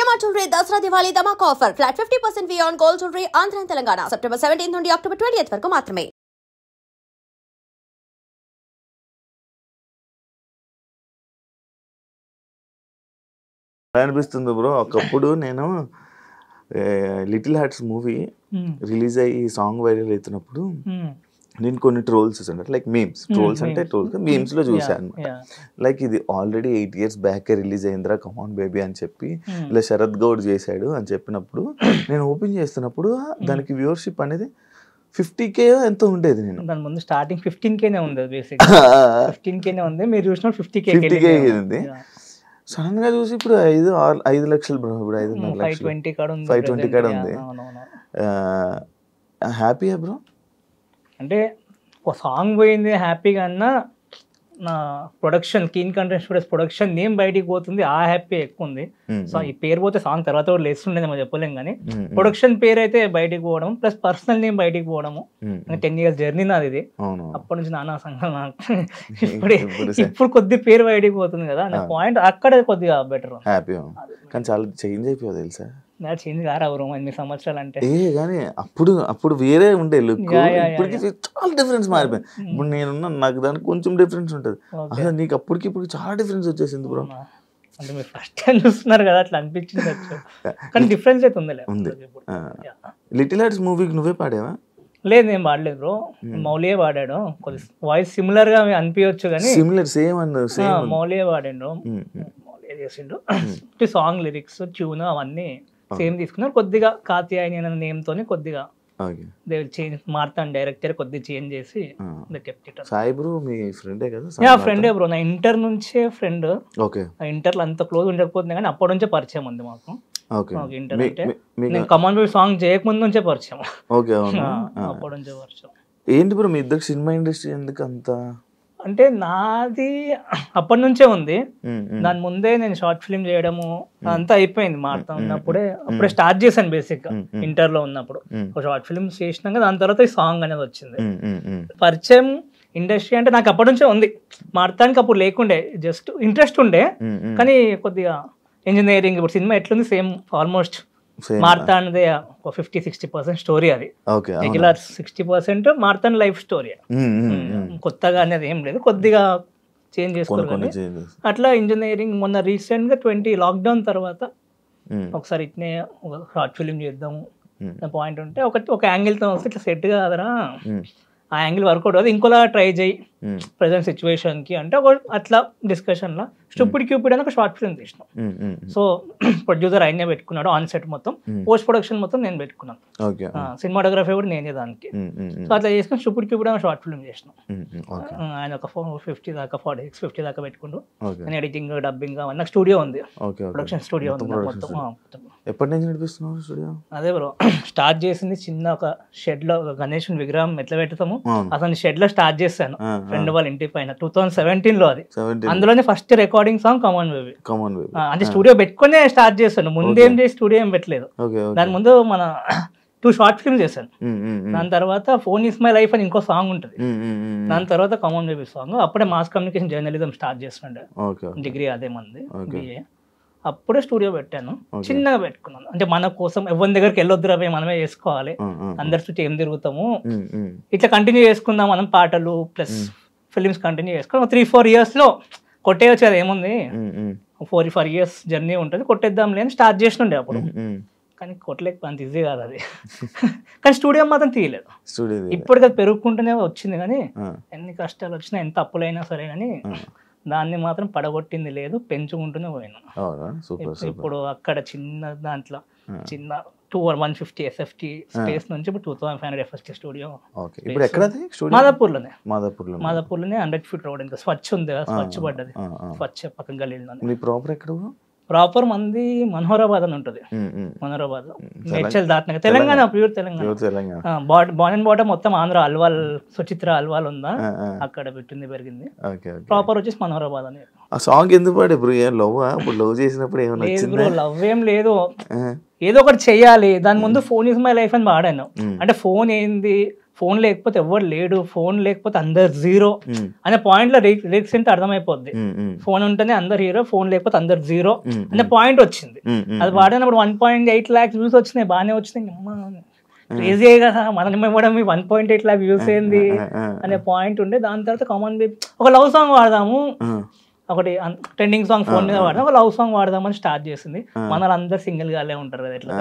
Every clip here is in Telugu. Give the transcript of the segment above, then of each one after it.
CMR jewellery Dasara Diwali dhamaka offer flat 50% V on gold jewellery Andhra Telangana September 17 నుండి అక్టోబర్ 20 వరకు మాత్రమే. అనిపిస్తుంది బ్రో. ఒకప్పుడు నేను లిటిల్ హార్ట్స్ మూవీ రిలీజ్ అయ్యి సాంగ్ వైరల్ అవుతున్నప్పుడు నేను కొన్ని ట్రోల్స్ చూసాను, లైక్ మీమ్స్. ట్రోల్స్ అంటే ట్రోల్స్ మీమ్స్ లో చూసాను అనమాట. లైక్ ఇది ఆల్రెడీ 8 years బ్యాక్ రిలీజ్ అయిందిరా కమాన్ బేబీ అని చెప్పి ఇలా శరత్ గౌడ్ చేశాడు అని చెప్పినప్పుడు నేను ఓపెన్ చేస్తున్నప్పుడు దానికి వ్యూవర్షిప్ అనేది 50K ఎంతో ఉండేది. నేను దాని ముందు స్టార్టింగ్ 15K ఉంది, బేసిక్ 15K ఉంది. మీరు చూసిన 50K ఉంది. సడన్ గా చూసి ఇప్పుడు 5 లక్షలు బ్రో. ఇప్పుడు 520 కాడ ఉంది. హ్యాపీయా బ్రో? అంటే ఒక సాంగ్ పోయింది హ్యాపీగా అన్నా, నా production keen content studios production name బయటికి పోతుంది, ఆ హ్యాపీ ఎక్కువ ఉంది. సో ఈ పేరు పోతే సాంగ్ తర్వాత కూడా లేస్తుండేది మనం చెప్పలేం, కానీ ప్రొడక్షన్ పేరు అయితే బయటికి పోవడం ప్లస్ పర్సనల్ నేమ్ బయటికి పోవడము. 10 years జర్నీ నాది ఇది. అప్పటి నుంచి నానా సంఘం నాకు ఇప్పుడు కొద్ది పేరు బయటికి పోతుంది కదా అనే పాయింట్ అక్కడ కొద్దిగా బెటర్. హ్యాపీ కానీ చాలా చేంజ్ అయిపోయింది తెలుసా. చేంజ్ కారావు 8 సంవత్సరాలు అంటే. కానీ అప్పుడు వేరే ఉండే లుక్, ఇప్పటికి చాలా డిఫరెన్స్ మారిపోయింది. ఇప్పుడు నేనున్నా నాకు దానికి కొంచెం డిఫరెన్స్ ఉంటుంది, అసలు నీకు అప్పటికి ఇప్పుడు చాలా డిఫరెన్స్ వచ్చేసింది బ్రో. అంటే మీరు ఫస్ట్ టైం చూస్తున్నారు కదా అట్లా అనిపించింది, కానీ డిఫరెన్స్ అయితే ఉంది. లిటిల్ హార్ట్స్ మూవీకి నువ్వే పాడావా? లేదు, నేను పాడలేదు బ్రో, మౌలియే పాడాడు. కొద్ది వాయిస్ సిమిలర్ గా అనిపించచ్చు కానీ మౌలియే పాడాడు, మౌలియే చేసిండు. సాంగ్ లిరిక్స్ ట్యూన్ అవన్నీ సేమ్ తీసుకున్నారు. కొద్దిగా కాత్యాయని అనే నేమ్ తోని కొద్దిగా చేంజ్ మార్తాను డైరెక్టర్ కొద్దిగా చేంజ్ చేసి సాయి బ్రో మీ ఫ్రెండే కదా? ఫ్రెండే బ్రో, నా ఇంటర్ నుంచే ఫ్రెండ్. ఇంటర్ లో అంత క్లోజ్ ఉండకపోతుంది కానీ అప్పటి నుంచే పరిచయం ఉంది మాకు. ఇంటర్ అంటే నేను కమాన్ బేబీ సాంగ్ చేయకముందు నుంచే పరిచయం, అప్పటి నుంచే పరిచయం. ఏంటి బ్రో మీ ఇద్దరు సినిమా ఇండస్ట్రీ ఎందుకు అంత? అంటే నాది అప్పటి నుంచే ఉంది. దాని ముందే నేను షార్ట్ ఫిల్మ్ చేయడము అంతా అయిపోయింది. మారుతా ఉన్నప్పుడే అప్పుడే స్టార్ట్ చేశాను బేసిక్ గా. ఇంటర్ లో ఉన్నప్పుడు ఒక షార్ట్ ఫిల్మ్ చేసినాక దాని తర్వాత ఈ సాంగ్ అనేది వచ్చింది. పరిచయం ఇండస్ట్రీ అంటే నాకు అప్పటి నుంచే ఉంది. మారుతానికి అప్పుడు లేకుండే, జస్ట్ ఇంట్రెస్ట్ ఉండే. కానీ కొద్దిగా ఇంజనీరింగ్ ఇప్పుడు సినిమా ఎట్లుంది same almost Martan they 50-60% story, అది రెగ్యులర్ 60% మార్తాన్ లైఫ్ స్టోరీ. కొత్తగా అనేది ఏం లేదు, కొద్దిగా చేంజ్ చేసుకోవాలి. అట్లా ఇంజనీరింగ్ మొన్న రీసెంట్ గా 20 లాక్డౌన్ తర్వాత ఒకసారి ఇట్నే ఒక షార్ట్ ఫిల్మ్ చేద్దాము పాయింట్ ఉంటే ఒక యాంగిల్ తో వస్తే ఇట్లా సెట్ కాదరా, ఆ యాంగిల్ వర్కౌట్ అవుతుంది, ఇంకోలా ట్రై చేయి ప్రజెంట్ సిచ్యువేషన్ కి అంటే అట్లా డిస్కషన్ లో స్టూపిడ్ క్యూపిడ్ అని ఒక షార్ట్ ఫిల్మ్ తీసినాం. సో ప్రొడ్యూసర్ ఆయనే పెట్టుకున్నాడు, ఆన్ సెట్ మొత్తం, పోస్ట్ ప్రొడక్షన్ మొత్తం నేను పెట్టుకున్నాను, సినిమాటోగ్రఫీ కూడా నేనే దానికి. సో అట్లా చేసుకుని స్టూపిడ్ క్యూపిడ్ అని షార్ట్ ఫిల్మ్ చేసినాం. ఆయన ఒక 50 దాకా 46-50 దాకా పెట్టుకుంటూ నేను ఎడిటింగ్ డబ్బింగ్ అవన్నీ స్టూడియో ఉంది, ప్రొడక్షన్ స్టూడియో ఉంది మొత్తం. ఎప్పటి నుంచి నడిపిస్తున్నావు స్టూడియో? అదే బ్రో, స్టార్ట్ చేసింది చిన్న ఒక షెడ్ లో, ఒక గణేష్ విగ్రహం ఎట్లా పెడతాము అతని షెడ్ లో స్టార్ట్ చేశాను ఫ్రెండ్ వాళ్ళ ఇంటి పైన 2017 లో. అది అందులోనే first recording song come on baby. అంటే స్టూడియో పెట్టుకునే స్టార్ట్ చేశాను, ముందేం చేసి స్టూడియో ఏం పెట్టలేదు. దాని ముందు మన 2 షార్ట్ ఫిల్మ్ చేశాను. దాని తర్వాత ఫోన్ ఇస్ మై లైఫ్ అని ఇంకో సాంగ్ ఉంటుంది, దాని తర్వాత కమాన్ బేబీ సాంగ్. అప్పుడే మాస్ కమ్యూనికేషన్ జర్నలిజం స్టార్ట్ చేస్తుండే, డిగ్రీ అదే మంది బిఏ. అప్పుడే స్టూడియో పెట్టాను, చిన్నగా పెట్టుకున్నాను. అంటే మన కోసం ఎవరి దగ్గరికి వెళ్ళొద్దు రవి, మనమే చేసుకోవాలి, అందరి చుట్టూ ఏం తిరుగుతాము, ఇట్లా కంటిన్యూ చేసుకుందాం మనం, పాటలు ప్లస్ ఫిలిమ్స్ కంటిన్యూ చేసుకున్నాం. 3-4 years లో కొట్టేయచ్చు, అది ఏముంది, 4 years జర్నీ ఉంటుంది, కొట్టేద్దాం లేని స్టార్ట్ చేసినుండే అప్పుడు. కానీ కొట్టలేక అంత ఈజీ కాదు అది. కానీ స్టూడియో మాత్రం తీయలేదు, ఇప్పటికి అది పెరుగుకుంటూనే వచ్చింది. కానీ ఎన్ని కష్టాలు వచ్చినా ఎంత అప్పులైనా సరే కానీ దాన్ని మాత్రం పడగొట్టింది లేదు, పెంచుకుంటూనే పోయినా. ఇప్పుడు అక్కడ చిన్న దాంట్లో చిన్న 150 SFT స్పేస్ నుంచి ఇప్పుడు 2500 FST స్టూడియో. మాదాపూర్లోనే 100 feet రోడ్, ఇంకా స్వచ్ఛ ఉంది కదా, స్వచ్ఛ పడ్డది, స్వచ్ఛ పక్కన గలీలో. ప్రాపర్ మంది మనోహరాబాద్ అని ఉంటుంది, మనోహరాబాద్ మేడ్చల్ దాటినాక తెలంగాణ, ప్యూర్ తెలంగాణ. బాన్ అండ్ బాటమ్ మొత్తం ఆంధ్ర, అల్వాల్ సుచిత్ర అల్వాల్ ఉందా అక్కడ పెట్టింది పెరిగింది. ప్రాపర్ వచ్చేసి మనోహరాబాద్ అని. ఆ సాంగ్ ఎందుకు పాడే బ్రో? లవ్ చేసినప్పుడు ఏమన్నా? లవ్ ఏం లేదు, ఏదో ఒకటి చెయ్యాలి. దాని ముందు ఫోన్ ఇస్ మై లైఫ్ అని పాడాను. అంటే ఫోన్ ఏంది, ఫోన్ లేకపోతే ఎవరు లేడు, ఫోన్ లేకపోతే అందరు జీరో అనే పాయింట్ లో లిరిక్స్ అంటే అర్థమైపోద్ది. ఫోన్ ఉంటేనే అందరు హీరో, ఫోన్ లేకపోతే అందరు జీరో అనే పాయింట్ వచ్చింది. అది వాడినప్పుడు 1.8 lakhs వ్యూస్ వచ్చినాయి, బాగానే వచ్చినాయి. క్రేజీ కదా, మనం ఇవ్వడం 1.8 lakh వ్యూస్ ఏంది అనే పాయింట్ ఉండే. దాని తర్వాత కామన్ ఒక లవ్ సాంగ్ వాడదాము, ఒకటి ట్రెండింగ్ సాంగ్ ఫోన్ మీద వాడదాం, ఒక లవ్ సాంగ్ వాడదామని స్టార్ట్ చేసింది. మన అందరు సింగిల్ గానే ఉంటారు కదా ఎట్లా.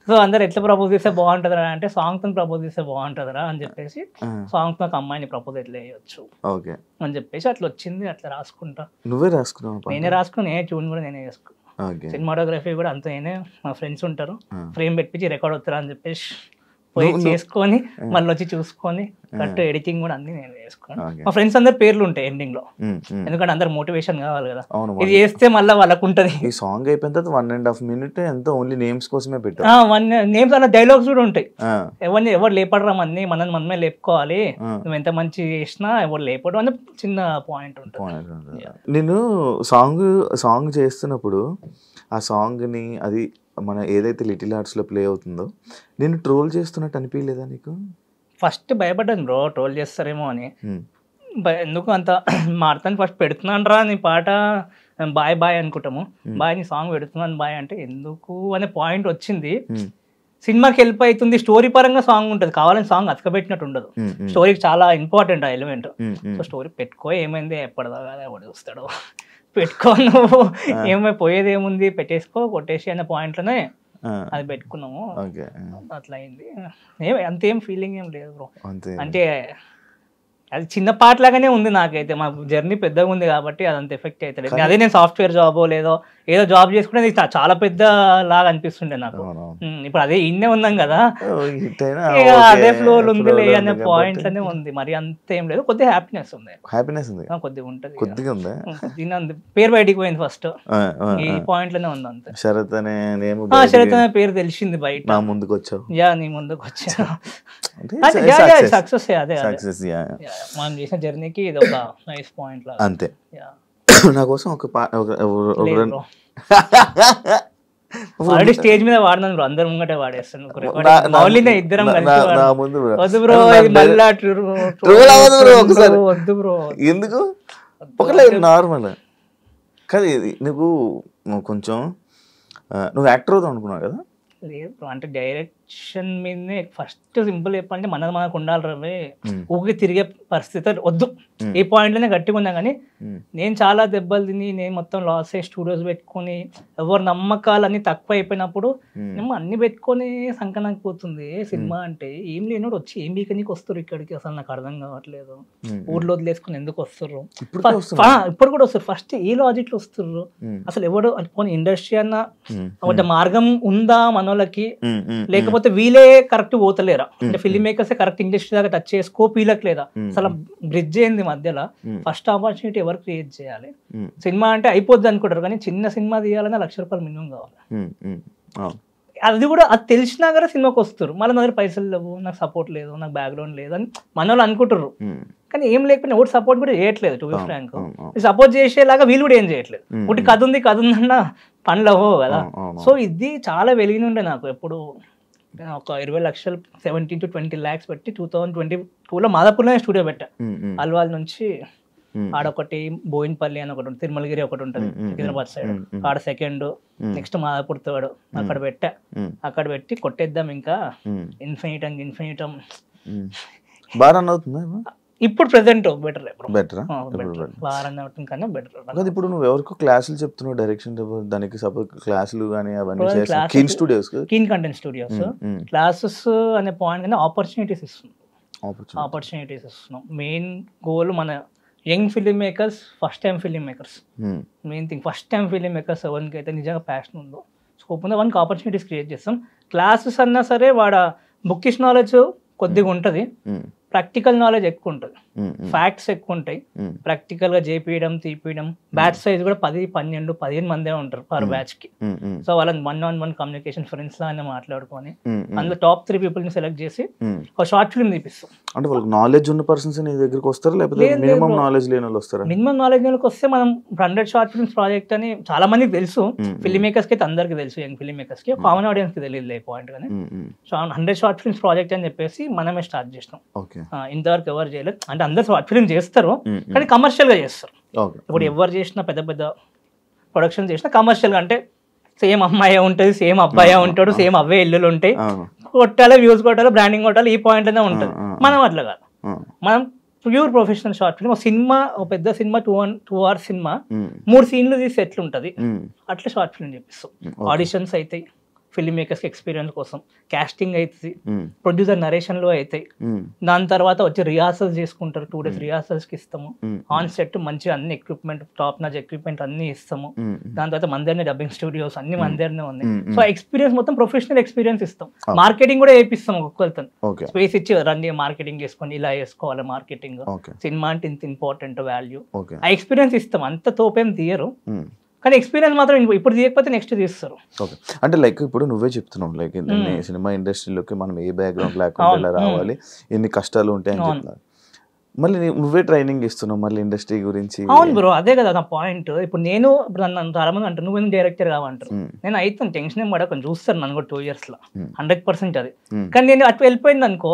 సో అందరు ఎట్లా ప్రపోజ్ చేస్తే బాగుంటుందా అంటే సాంగ్ తో ప్రపోజ్ చేస్తే బాగుంటుందా అని చెప్పేసి సాంగ్ తో ఒక అమ్మాయిని ప్రపోజ్ ఎట్లా చేయొచ్చు అని చెప్పేసి అట్లా వచ్చింది. అట్లా రాసుకుంటా. నువ్వే రాసుకున్నావు? నేనే రాసుకున్నా, ట్యూన్ కూడా నేనే చేసుకున్నాను. సినిమాటోగ్రఫీ కూడా అంతా నేనే, మా ఫ్రెండ్స్ ఉంటారు, ఫ్రేమ్ పెట్టించి రికార్డ్ అవుతారా అని చెప్పేసి పోయి చేసుకొని మళ్ళీ వచ్చి చూసుకొని కరెక్ట్ ఎడిటింగ్ కూడా అన్ని నేను చేసుకున్నాను. మా ఫ్రెండ్స్ అందరు పేర్లు ఉంటాయి ఎండింగ్ లో, ఎందుకంటే అందరు మోటివేషన్ కావాలి కదా, ఇది చేస్తే మళ్ళీ వాళ్ళకు ఉంటది. ఈ సాంగ్ అయిపోయిన తర్వాత 1.5 minutes ఎంతో ఓన్లీ నేమ్స్ కోసమే పెట్టారు. నేమ్స్ అలా డైలాగ్స్ కూడా ఉంటాయి. ఎవరు లేపడరా మన్ని, మనల్ని మనమే లేపుకోవాలి, నువ్వు ఎంత మంచి చేసినా ఎవరు లేపడం అని చిన్న పాయింట్ ఉంటుంది. నేను సాంగ్ చేస్తున్నప్పుడు ఆ సాంగ్ని అది మన ఏదైతే లిటిల్ హార్ట్స్లో ప్లే అవుతుందో నేను ట్రోల్ చేస్తున్నట్టు అనిపించలేదా నీకు? ఫస్ట్ భయపడ్డాను బ్రో, ట్రోల్ చేస్తారేమో అని. ఎందుకు అంత మాడతాను, ఫస్ట్ పెడుతున్నాను రా నీ పాట, బాయ్ బాయ్ అనుకుంటాము, బాయ్ నీ సాంగ్ పెడుతున్నాను బాయ్ అంటే ఎందుకు అనే పాయింట్ వచ్చింది. సినిమాకి హెల్ప్ అవుతుంది, స్టోరీ పరంగా సాంగ్ ఉంటుంది, కావాలని సాంగ్ అతకబెట్టినట్టు ఉండదు. స్టోరీకి చాలా ఇంపార్టెంట్ ఆ ఎలిమెంట్. సో స్టోరీ పెట్టుకో, ఏమైంది ఎప్పటిదాకా ఎవడు చూస్తాడు, పెట్టుకో, నువ్వు పోయేది ఏముంది, పెట్టేసుకో కొట్టేసి అనే పాయింట్లోనే అది పెట్టుకున్నాము. అట్లా అయింది. అంతేం ఫీలింగ్ ఏం లేదు బ్రో. అంటే అది చిన్న పార్ట్ లాగానే ఉంది నాకైతే. మా జర్నీ పెద్దగా ఉంది కాబట్టి అదంత ఎఫెక్ట్ అవుతుంది. అదే నేను సాఫ్ట్వేర్ జాబో ఏదో జాబ్ చేసుకునేది చాలా పెద్ద లాగా అనిపిస్తుండే నాకు. ఇప్పుడు అదే ఇన్నే ఉన్నాం కదా, అదే ఫ్లో ఉంది అనే పాయింట్స్ అనే ఉంది. మరి అంత ఏం లేదు, కొద్దిగా హ్యాపీనెస్ ఉంది. కొద్దిగా ఉంటుంది, పేరు బయటికి పోయింది ఫస్ట్, ఈ పాయింట్ లోనే ఉంది అంతే. శరత్ అనే పేరు తెలిసింది బయట, నీ ముందుకు వచ్చా. సక్సెస్ అదే మనం చేసిన జర్నీకి ఇది ఒక నైస్ పాయింట్ లాగా అంతే. నా కోసం ఆల్రెడీ స్టేజ్ మీద వాడినాను, అందరు ముంగటే వాడేస్తాను. ఇద్దరం వద్దు బ్రో, వద్దు బ్రో, ఎందుకు నార్మల్ కాదు. నువ్వు కొంచెం నువ్వు యాక్టర్ అవుతావు అనుకున్నావు కదా? లేదు అంటే డైరెక్షన్ మీదనే ఫస్ట్ సింపుల్ చెప్పాలంటే మనకు ఉండాలి రవి, ఊరికి తిరిగే పరిస్థితి వద్దు. ఈ పాయింట్ లోనే గట్టిగా ఉన్నా కానీ నేను చాలా దెబ్బలు తిని, నేను మొత్తం లాస్ అయ్యి స్టూడియోస్ పెట్టుకొని ఎవరు నమ్మకాలన్నీ తక్కువ అయిపోయినప్పుడు మేము అన్ని పెట్టుకొని సంకనానికి పోతుంది. సినిమా అంటే ఏం లేనోడు వచ్చి ఏం బీకనీకి వస్తారు ఇక్కడికి, అసలు నాకు అర్థం కావట్లేదు. ఊర్లో వదిలేసుకుని ఎందుకు వస్తారు, ఇప్పుడు కూడా వస్తారు. ఫస్ట్ ఏ లాజిక్ లో వస్తారు అసలు? ఎవడు పోనీ ఇండస్ట్రీ అన్న ఒక మార్గం ఉందా మనోళ్ళకి, లేకపోతే వీళ్ళే కరెక్ట్ పోతలేరా? అంటే ఫిల్మ్ మేకర్స్ కరెక్ట్ ఇండస్ట్రీ దాకా టచ్ చేసే స్కోప్ వీళ్ళకి లేదా? అసలు బ్రిడ్జ్ ఏంది మధ్యలో? ఫస్ట్ ఆపర్చునిటీ ఎవరు క్రియేట్ చేయాలి? సినిమా అంటే అయిపోద్ది అనుకుంటారు కానీ చిన్న సినిమా తీయాలన్నా ₹1,00,000 మినిమం కావాలి. అది కూడా అది తెలిసినా కదా సినిమాకి వస్తారు. మళ్ళీ నా దగ్గర పైసలు లేవు, నాకు సపోర్ట్ లేదు, నాకు బ్యాక్గ్రౌండ్ లేదు అని మన వాళ్ళు అనుకుంటారు. కానీ ఏం లేకపోయినా ఎవరు సపోర్ట్ కూడా చేయట్లేదు. టు బి ఫ్రాంక్, సపోర్ట్ చేసేలాగా వీళ్ళు కూడా ఏం చేయట్లేదు. ఒకటి కథ ఉందన్న పనులు అవ్వవు కదా. సో ఇది చాలా వెలిగినుండే నాకు. ఎప్పుడు ఒక 20 లక్షలు 17 to 20 lakhs పెట్టి 2022లో మాదాపూర్లోనే స్టూడియో పెట్టా. అల్వాల్ నుంచి ఆడొకటి, బోయిన్పల్లి అని ఒకటి ఉంటుంది, తిరుమలగిరి ఒకటి ఉంటుంది సికింద్రాబాద్ సైడ్, ఆడ సెకండ్, నెక్స్ట్ మాదాపూర్ థర్డ్. అక్కడ పెట్టా. అక్కడ పెట్టి కొట్టేద్దాం ఇంకా ఇన్ఫినిటం బాగా రన్ అవుతుంది. ఇప్పుడు ప్రెసెంట్ బెటర్ ఇప్పుడు నువ్వు ఎవరికో క్లాసులు చెప్తున్నావు డైరెక్షన్, దానికి సపోజ్ క్లాసులు కానీ అవన్నీ keen studios, keen content studios classes అనే పాయింట్ కానీ ఆపర్చునిటీస్ ఇస్తున్నాం. మెయిన్ గోల్ మన young film makers, first time film makers. Main thing first time film makers ఎవరికైతే నిజంగా ప్యాషన్ ఉందో, స్కోప్ ఉందో, వాళ్ళకి ఆపర్చునిటీస్ క్రియేట్ చేస్తాం. క్లాసెస్ అన్నా సరే వాడ బుక్కిష్ నాలెడ్జ్ కొద్దిగా ఉంటుంది, ప్రాక్టికల్ నాలెడ్జ్ ఎక్కువ ఉంటుంది. ఫ్యాక్ట్స్ ఎక్కువ ఉంటాయి, ప్రాక్టికల్ గా చేపియడం తీపియడం. బ్యాచ్ సైజ్ కూడా 10, 12, 15 మందే ఉంటారు పర్ బ్యాచ్ కి. సో వాళ్ళని 1-on-1 కమ్యూనికేషన్ ఫ్రెండ్స్ లానే మాట్లాడుకొని అందులో టాప్ 3 పీపుల్ ని సెలెక్ట్ చేసి ఒక షార్ట్ ఫిల్మ్ తీపిస్తాం. అంటే వాళ్ళకి నాలెడ్జ్ ఉన్న పర్సన్స్ నీ దగ్గరికి వస్తారా, లేకపోతే మినిమం నాలెడ్జ్ లేని వాళ్ళు వస్తారా? మినిమం నాలెడ్జ్ వాళ్ళకి వస్తే మనం 100 షార్ట్ ఫిల్మ్స్ ప్రాజెక్ట్ అని చాలా మందికి తెలుసు, ఫిల్మ్ మేకర్స్ కి అయితే అందరికి తెలుసు, యంగ్ ఫిల్మ్ మేకర్స్ కి, కామన్ ఆడియన్స్ కి తెలియదు లే పాయింట్ గానీ. సో 100 షార్ట్ ఫిల్మ్స్ ప్రాజెక్ట్ అని చెప్పేసి మనమే స్టార్ట్ చేసినాం. ఇంతవరకు ఎవరు చేయలేదు, అంటే అందరు షార్ట్ ఫిల్మ్ చేస్తారు కానీ కమర్షియల్ గా చేస్తారు. ఇప్పుడు ఎవరు చేసినా పెద్ద పెద్ద ప్రొడక్షన్ చేసినా కమర్షియల్ గా, అంటే సేమ్ అమ్మాయి ఉంటుంది, సేమ్ అబ్బాయి ఉంటాడు, సేమ్ అవే ఇల్లులు ఉంటాయి, కొట్టాలి వ్యూస్ కొట్టాలి, బ్రాండింగ్ కొట్టాలి, ఈ పాయింట్ అనే ఉంటుంది. మనం అట్లా కాదు, మనం ప్యూర్ ప్రొఫెషనల్ షార్ట్ ఫిల్మ్. ఒక సినిమా, ఒక పెద్ద సినిమా 2 hours సినిమా 3 సీన్లు తీసి ఎట్లుంటది అట్లా షార్ట్ ఫిల్మ్ చేపిస్తాం. ఆడిషన్స్ అయితే ఫిల్మ్ మేకర్స్ ఎక్స్పీరియన్స్ కోసం, కాస్టింగ్ అవుతుంది, ప్రొడ్యూసర్ నరేషన్ లో అయితే, దాని తర్వాత వచ్చి రిహార్సల్స్ చేసుకుంటారు, 2 days రిహార్సల్స్ కి ఇస్తాము. ఆన్ సెట్ మంచి అన్ని ఎక్విప్మెంట్, టాప్ నాచ్ ఎక్విప్మెంట్ అన్ని ఇస్తాము. దాని తర్వాత మందరిని డబ్బింగ్ స్టూడియోస్ అన్ని మందరినే ఉన్నాయి. సో ఎక్స్పీరియన్స్ మొత్తం ప్రొఫెషనల్ ఎక్స్పీరియన్స్ ఇస్తాం. మార్కెటింగ్ కూడా వేపిస్తాం, ఒక్కొక్కరితో స్పేస్ ఇచ్చి రండి మార్కెటింగ్ చేసుకొని ఇలా చేసుకోవాలి మార్కెటింగ్, సినిమా అంటే ఇంత ఇంపార్టెంట్ వాల్యూ, ఆ ఎక్స్పీరియన్స్ ఇస్తాం. అంత తోపేం తీయరు కానీ ఎక్స్పీరియన్స్ మాత్రం ఇప్పుడు తీయకపోతే నెక్స్ట్ తీస్తారు. ఓకే, అంటే లైక్ ఇప్పుడు నువ్వే చెప్తున్నావు లైక్ సినిమా ఇండస్ట్రీలోకి మనం ఏ బ్యాక్గ్రౌండ్ లేకుండా ఇలా రావాలి, ఎన్ని కష్టాలు ఉంటాయని చెప్తున్నారు. మళ్ళీ నువ్వే ట్రైనింగ్ ఇస్తున్నావు మళ్ళీ ఇండస్ట్రీ గురించి. అవును బ్రో, అదే కదా నా పాయింట్. ఇప్పుడు నేను నన్ను చాలా మంది అంటారు నువ్వు డైరెక్టర్ కావంటారు. నేను అయితే టెన్షన్ ఏం పడకుండా చూస్తాను, నన్ను కూడా 2 years లో 100% అది. కానీ నేను అటు వెళ్ళిపోయింది అనుకో,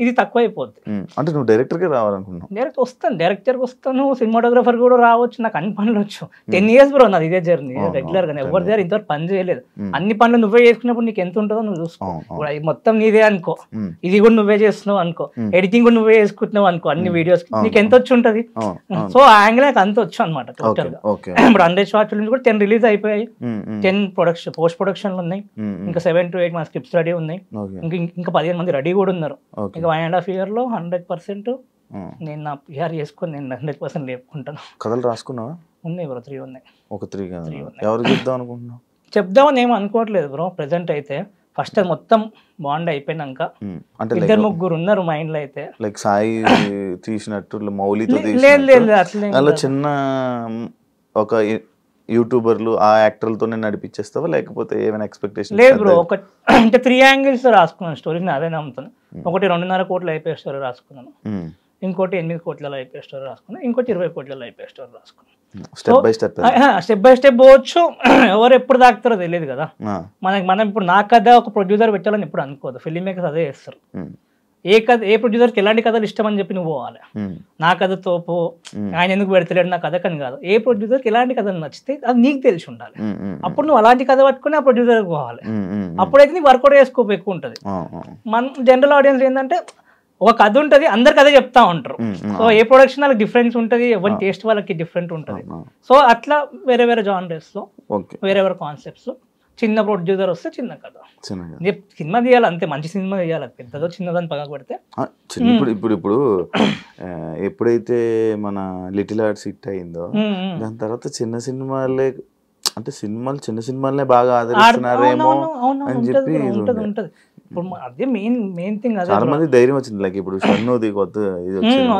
ఇది తక్కువ అయిపోద్ది. అంటే నువ్వు డైరెక్టర్ గా రావాలనుకున్నావు? డైరెక్ట్ వస్తాను, డైరెక్టర్కి వస్తాను, సినిమాటోగ్రఫర్ కూడా రావచ్చు, నాకు అన్ని పనులు వచ్చు. 10 years బ్రో నాది ఇదే జర్నీ రెగ్యులర్ గా. ఎవరి దగ్గర ఇంతవరకు పని చేయలేదు. అన్ని పనులు నువ్వే చేసుకున్నప్పుడు నీకు ఎంత ఉంటుందో నువ్వు చూసుకో. మొత్తం నీదే అనుకో, ఇది కూడా నువ్వే చేస్తున్నావు అనుకో, ఎడిటింగ్ కూడా నువ్వే చేసుకుంటున్నావు అనుకో, అన్ని వీడియోస్ నీకు ఎంత వచ్చి ఉంటది. సో ఆ యాంగిల్ నాకు అంత వచ్చు అనమాట టోటల్ గా. ఇప్పుడు 100 షార్ట్ ఫిల్మ్స్ కూడా 10 రిలీజ్ అయిపోయాయి, 10 ప్రొడక్షన్ పోస్ట్ ప్రొడక్షన్ ఉన్నాయి, ఇంకా 7 to 8 మన స్క్రిప్ట్స్ రెడీ ఉన్నాయి, ఇంకా 15 మంది రెడీ కూడా ఉన్నారు. ఇంకా 1.5 year లో 100% నేను నా PR చేసుకొని నేను 100% లేపుకుంటాను. కథలు రాసుకున్నావా? ఉన్నాయి బ్రో, 3 ఉన్నాయి. ఒక 3 ఎవరు చెప్దాం అనుకుంటున్నావు? చెప్దామని ఏం అనుకోవట్లేదు బ్రో ప్రెసెంట్ అయితే. ఫస్ట్ అది మొత్తం బాండ్ అయిపోయినాక 2-3 ఉన్నారు మైండ్ లో అయితే. లైక్ సాయి తీసినట్టు మౌలితో అలా చిన్న ఒక యూట్యూబర్లు ఆ యాక్టర్లతోనే నడిపించేస్తావా, లేకపోతే ఏమైనా ఎక్స్పెక్టేషన్? లేదు బ్రో, ఒక అంటే 3 angles రాసుకున్నాను స్టోరీ. నేను అదే నమ్ముతాను. ఒకటి 2.5 కోట్ల అయిపోయే స్టోరీ రాసుకున్నాను, ఇంకోటి 8 కోట్లలో అయిపోయే స్టోరీ రాసుకున్నాను, ఇంకోటి 20 కోట్లలో అయిపోయే స్టోరీ రాసుకున్నాను. స్టెప్ బై స్టెప్ పోవచ్చు. ఎవరు ఎప్పుడు దాకుతారో తెలియదు కదా మనం. ఇప్పుడు నా కథ ఒక ప్రొడ్యూసర్ పెట్టాలని ఎప్పుడు అనుకోదు, ఫిల్మ్ మేకర్స్ అదే చేస్తారు. ఏ ప్రొడ్యూసర్కి ఎలాంటి కథలు ఇష్టం అని చెప్పి నువ్వు పోవాలి. నా కథతో ఆయన ఎందుకు పెడతలేడు నా కథ కని కాదు, ఏ ప్రొడ్యూసర్కి ఎలాంటి కథలు నచ్చితే అది నీకు తెలిసి ఉండాలి. అప్పుడు నువ్వు అలాంటి కథ పట్టుకుని ఆ ప్రొడ్యూసర్కి పోవాలి. అప్పుడైతే నీకు వర్కౌట్ చేసుకోపు ఎక్కువ ఉంటుంది. మన జనరల్ ఆడియన్స్ ఏంటంటే ఒక కథ ఉంటుంది, అందరికి అదే చెప్తా ఉంటారు. సో ఏ ప్రొడక్షన్ వాళ్ళకి డిఫరెన్స్ ఉంటుంది, ఎవరి టేస్ట్ వాళ్ళకి డిఫరెంట్ ఉంటుంది. సో అట్లా వేరే వేరే జానర్స్ లో వేరే వేరే కాన్సెప్ట్స్. చిన్న ప్రొడ్యూసర్ వస్తే చిన్న కథ, సినిమా తీయాలి అంతే, మంచి సినిమా తీయాలి, పెద్దదో చిన్నదని పక్కకు పెడితే. ఇప్పుడు ఎప్పుడైతే మన లిటిల్ హార్ట్స్ హిట్ అయిందో దాని తర్వాత చిన్న సినిమాలే, అంటే చిన్న సినిమాలనే బాగా ఆదరిస్తున్నారేమో అని చెప్పి ఉంటది. ఇప్పుడు అదే మెయిన్ థింగ్. అదే చాలా మంది ధైర్యం వచ్చింది, లైక్ ఇప్పుడు షన్నుది కొత్త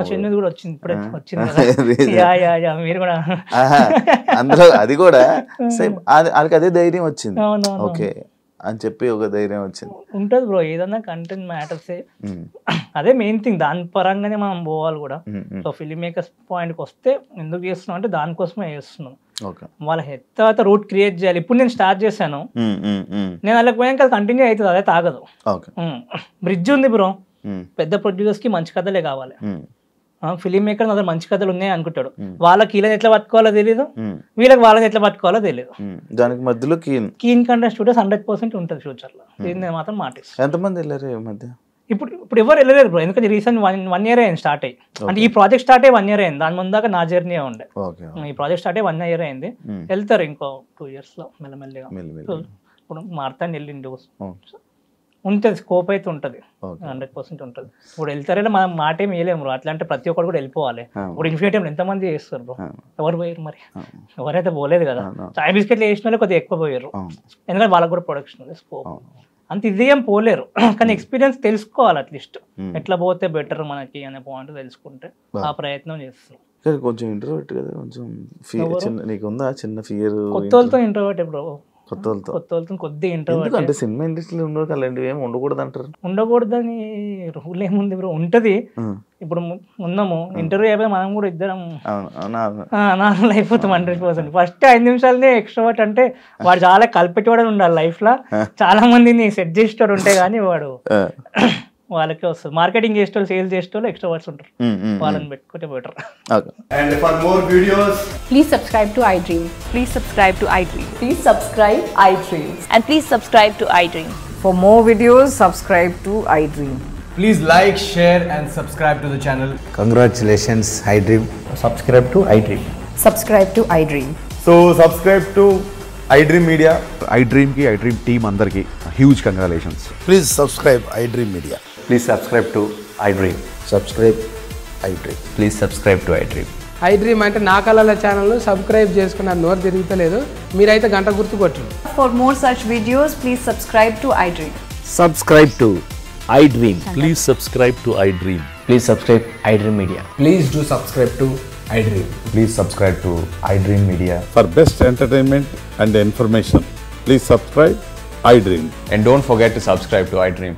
షన్నుది కూడా వచ్చింది, ఇప్పుడే వచ్చింది. మీరు కూడా అందులో అది కూడా వాళ్ళకి అదే ధైర్యం వచ్చింది, ఓకే అని చెప్పి ఒక ధైర్యం వచ్చింది. ఉంటది బ్రో, ఏదన్నా కంటెంట్ మ్యాటర్స్, అదే మెయిన్ థింగ్. దాని పరంగానే మనం పోవాలి కూడా. సో ఫిల్మ్ మేకర్స్ పాయింట్కి వస్తే ఎందుకు చేస్తున్నాం అంటే దానికోసమే చేస్తున్నాం. వాళ్ళ తర్వాత రూట్ క్రియేట్ చేయాలి. ఇప్పుడు నేను స్టార్ట్ చేశాను, నేను అలా పోయాక అది కంటిన్యూ అవుతుంది, అదే తాగదు. బ్రిడ్జ్ ఉంది బ్రో, పెద్ద ప్రొడ్యూసర్స్ కి మంచి కథలే కావాలి. ఫిలిం మేకర్ అదే మంచి కథలు ఉన్నాయి అనుకుంటాడు, వాళ్ళకి వీళ్ళని ఎట్లా పట్టుకోవాలో తెలియదు, వీళ్ళకి వాళ్ళని ఎట్లా పట్టుకోవాలో తెలియదు. దానికి మధ్యలో కీన్ కంటెంట్ స్టూడియోస్ 100% ఉంటుంది ఫ్యూచర్ లో. నేను మాత్రం మాటిస్తాను. ఎంతమంది వెళ్ళారు ఈ మధ్య? ఇప్పుడు ఎవరు వెళ్ళలేరు బ్రో, ఎందుకంటే రీసెంట్ 1 year అయింది స్టార్ట్ అయ్యి. అంటే ఈ ప్రాజెక్ట్ స్టార్ట్ అయ్యి 1 year అయింది, దాని ముందాక నా జర్నీ ఉండే. ఈ ప్రాజెక్ట్ స్టార్ట్ అయ్యి 1 year అయింది, వెళ్తారు ఇంకో 2 years లో మెల్లమెల్లిగా. ఇప్పుడు మార్తాన్ని వెళ్ళిండు, ఉంటుంది స్కోప్ అయితే ఉంటుంది, 100% ఉంటుంది. ఇప్పుడు వెళ్తారేలా మనం మాట ఏమి వేయలేము బ్రో, అట్లా అంటే ప్రతి ఒక్కరు కూడా వెళ్ళిపోవాలి. ఇప్పుడు ఇన్ఫినిటీ ఎంతమంది చేస్తారు బ్రో, ఎవరు పోయారు మరి? ఎవరైతే పోలేదు కదా. చాయ్ బిస్కెట్లు వేసిన వాళ్ళు కొద్దిగా ఎక్కువ పోయారు, ఎందుకంటే వాళ్ళకి కూడా ప్రొడక్షన్ ఉంది, స్కోప్. అంత ఇది ఏం పోలేరు కానీ ఎక్స్పీరియన్స్ తెలుసుకోవాలి అట్లీస్ట్ ఎట్లా పోతే బెటర్ మనకి అనే పాయింట్ తెలుసుకుంటే ఆ ప్రయత్నం చేస్తాం. కొంచెం ఇంట్రోవర్ట్ కదా, కొంచెం చిన్న నీకు ఉందా చిన్న ఫియర్? కొత్త వాళ్ళతో ఇంట్రోవర్ట్ బ్రో, కొత్త వాళ్ళతో కొద్దిగా ఇంట్రోవర్ట్. అంటే సినిమా ఇండస్ట్రీలో ఉండవు అలాంటివి ఏమి ఉండకూడదు అంటారు. ఉండకూడదని రూల్ ఏముంది బ్రో, ఉంటది. ఇప్పుడు ఉన్నాము ఇంటర్వ్యూ అయిపోయి మనం కూడా ఇద్దరం నార్మల్ అయిపోతాం 100%. ఫస్ట్ 5 నిమిషాలనే ఎక్స్ట్రోవర్ట్ అంటే వాడు చాలా కలిపెట్టేవాడు ఉండాలి లైఫ్ లో. చాలా మందిని సెట్ చేసేవాడు ఉంటే గానీ వాడు వాళ్ళకే వస్తుంది. మార్కెటింగ్ చేసేవాళ్ళు, సేల్స్ చేసేవాళ్ళు ఎక్స్ట్రోవర్ట్స్ ఉంటారు, వాళ్ళని పెట్టుకుంటే better. And for more videos, please subscribe to iDream. Please subscribe to iDream. Please subscribe iDream. And please subscribe to iDream. For more videos, subscribe to iDream. please like, share and subscribe to the channel. Congratulations, iDream. Subscribe to iDream. Subscribe to iDream. So subscribe to iDream Media. iDream ki iDream team andarki huge congratulations. Please subscribe iDream Media. Please subscribe to iDream. Subscribe iDream. Please subscribe to iDream. iDream అంటే నా కళల ఛానల్ సబ్స్క్రైబ్ చేసుకున్న నోరు తిరుగుతలేదు, మీరైతే గంట గుర్తు కొట్టండి. For more such videos, please subscribe to iDream. Subscribe to iDream. Please subscribe to iDream. Please subscribe iDream Media. Please do subscribe to iDream. Please subscribe to iDream Media. For best entertainment and information, please subscribe iDream. And don't forget to subscribe to iDream.